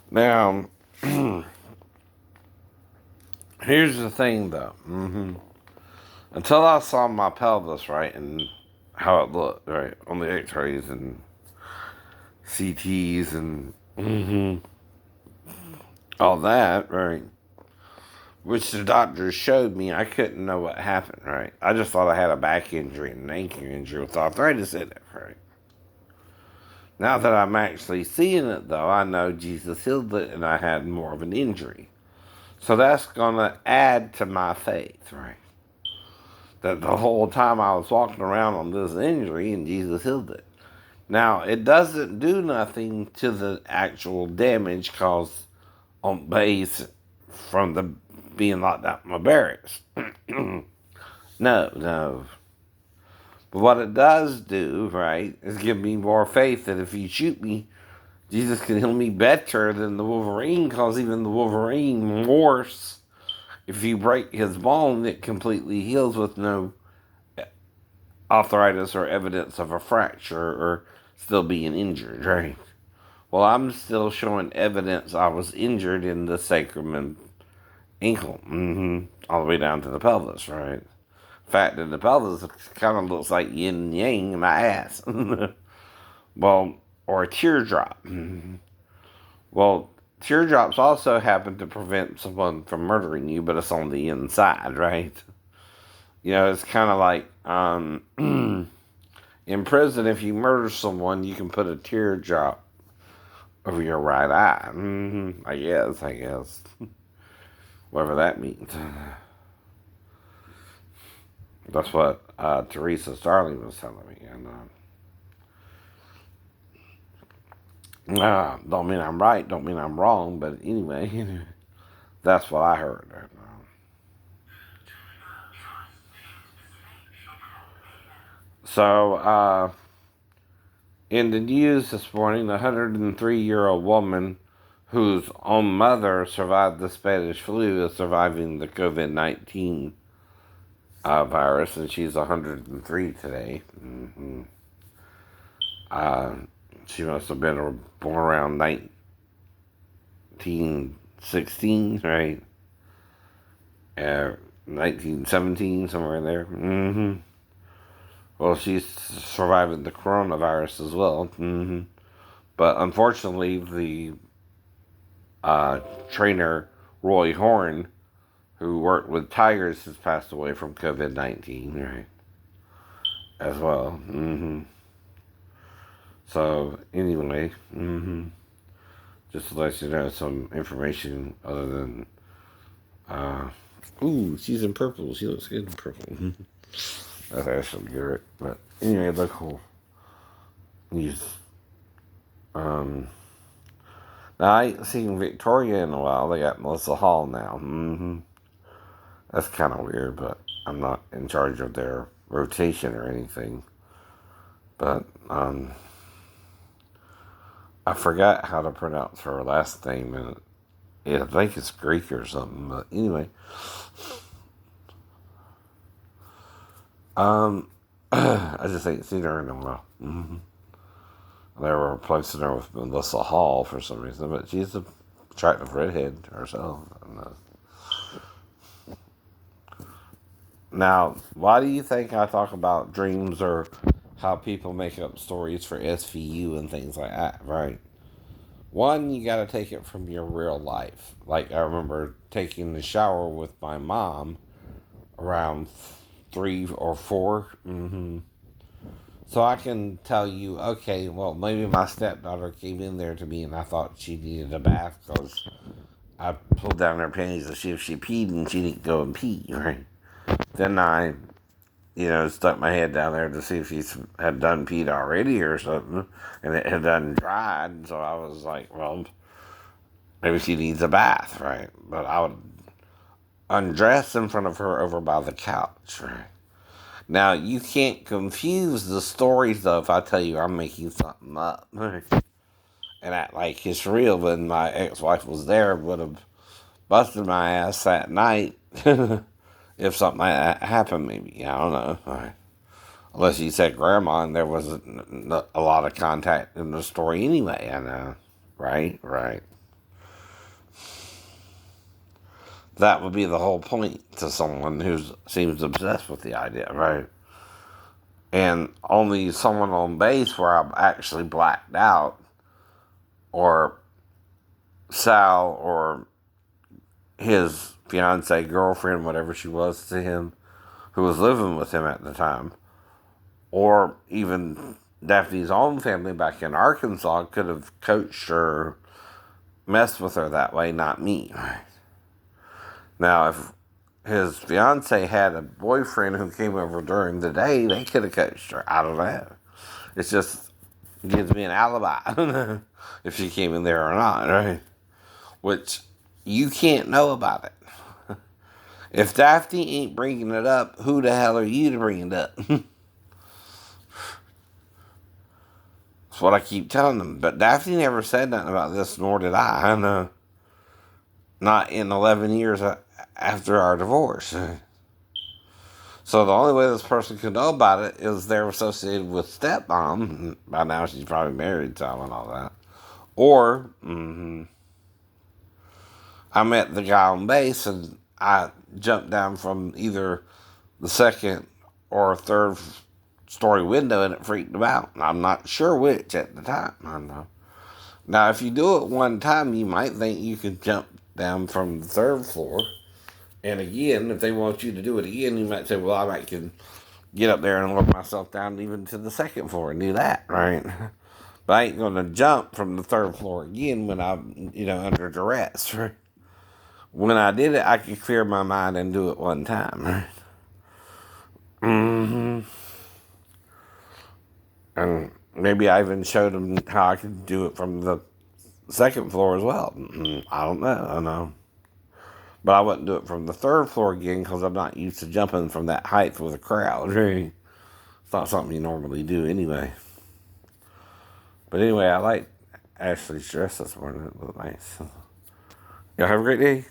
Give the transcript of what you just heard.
Now, here's the thing, though. Until I saw my pelvis, right, and how it looked, right, on the X-rays and CTs and all that, right, which the doctors showed me, I couldn't know what happened, right. I just thought I had a back injury and an ankle injury with arthritis in it, right. Now that I'm actually seeing it, though, I know Jesus healed it and I had more of an injury. So that's going to add to my faith, right? That the whole time I was walking around on this injury and Jesus healed it. Now, it doesn't do nothing to the actual damage caused on base from the being locked out in my barracks. No. But what it does do, right, is give me more faith that if you shoot me, Jesus can heal me better than the Wolverine, because even the Wolverine morphs. If you break his bone, it completely heals with no arthritis or evidence of a fracture or still being injured, right? Well, I'm still showing evidence I was injured in the sacrum and ankle, all the way down to the pelvis, right? In fact, in the pelvis, it kind of looks like yin and yang in my ass. Well, or a teardrop. Well, teardrops also happen to prevent someone from murdering you, but it's on the inside, right? You know, it's kind of like in prison, if you murder someone, you can put a teardrop over your right eye. I guess. Whatever that means. That's what Teresa Starling was telling me. And don't mean I'm right, don't mean I'm wrong, but anyway, that's what I heard. So, in the news this morning, the 103-year-old woman whose own mother survived the Spanish flu is surviving the COVID-19 virus, and she's 103 today. Uh, she must have been born around 1916, right? 1917, somewhere in there. Well, she's surviving the coronavirus as well. But unfortunately, the trainer Roy Horn, who worked with tigers, has passed away from COVID-19, right? As well. So, anyway, just to let you know some information other than, ooh, she's in purple. She looks good in purple. That's actually good. But anyway, look cool. He's, now I ain't seen Victoria in a while. They got Melissa Hall now. That's kind of weird, but I'm not in charge of their rotation or anything. But I forgot how to pronounce her last name, and I think it's Greek or something. But anyway, I just ain't seen her in a while. They were replacing her with Melissa Hall for some reason, but she's a attractive redhead herself. Now, why do you think I talk about dreams or how people make up stories for SVU and things like that, right? One, you gotta take it from your real life. Like, I remember taking the shower with my mom around 3 or 4. So I can tell you, okay, well, maybe my stepdaughter came in there to me and I thought she needed a bath because I pulled down her panties to see if she peed and she didn't go and pee, right? Then I, stuck my head down there to see if she had done peed already or something, and it had done dried. So I was like, well, maybe she needs a bath, right? But I would undress in front of her over by the couch, right? Now, you can't confuse the stories, though, if I tell you I'm making something up. And act like it's real when my ex-wife was there, would have busted my ass that night if something like that happened, maybe. I don't know. Right. Unless you said grandma and there wasn't a lot of contact in the story anyway, I know. Right? that would be the whole point to someone who seems obsessed with the idea, right? And only someone on base where I'm actually blacked out, or Sal, or his fiance, girlfriend, whatever she was to him, who was living with him at the time, or even Daphne's own family back in Arkansas could have coached her, messed with her that way, not me. Now, if his fiance had a boyfriend who came over during the day, they could have coached her. I don't know. It's just gives me an alibi if she came in there or not, right? Which you can't know about it. If Daphne ain't bringing it up, who the hell are you to bring it up? That's what I keep telling them. But Daphne never said nothing about this, nor did I. I know. Not in 11 years after our divorce. So the only way this person could know about it is they're associated with stepmom. By now she's probably married to him and all that. Or I met the guy on base and I jumped down from either the second or third story window and it freaked him out. I'm not sure which at the time. I don't know. Now, if you do it one time, you might think you could jump down from the third floor. And again, if they want you to do it again, you might say, well, I might can get up there and work myself down even to the second floor and do that, right? But I ain't going to jump from the third floor again when I'm, under duress, right? When I did it, I could clear my mind and do it one time, right? And maybe I even showed them how I could do it from the second floor as well. I don't know. I know. But I wouldn't do it from the third floor again because I'm not used to jumping from that height with a crowd. Right? It's not something you normally do anyway. But anyway, I like Ashley's dress this morning. It looked nice. Y'all have a great day.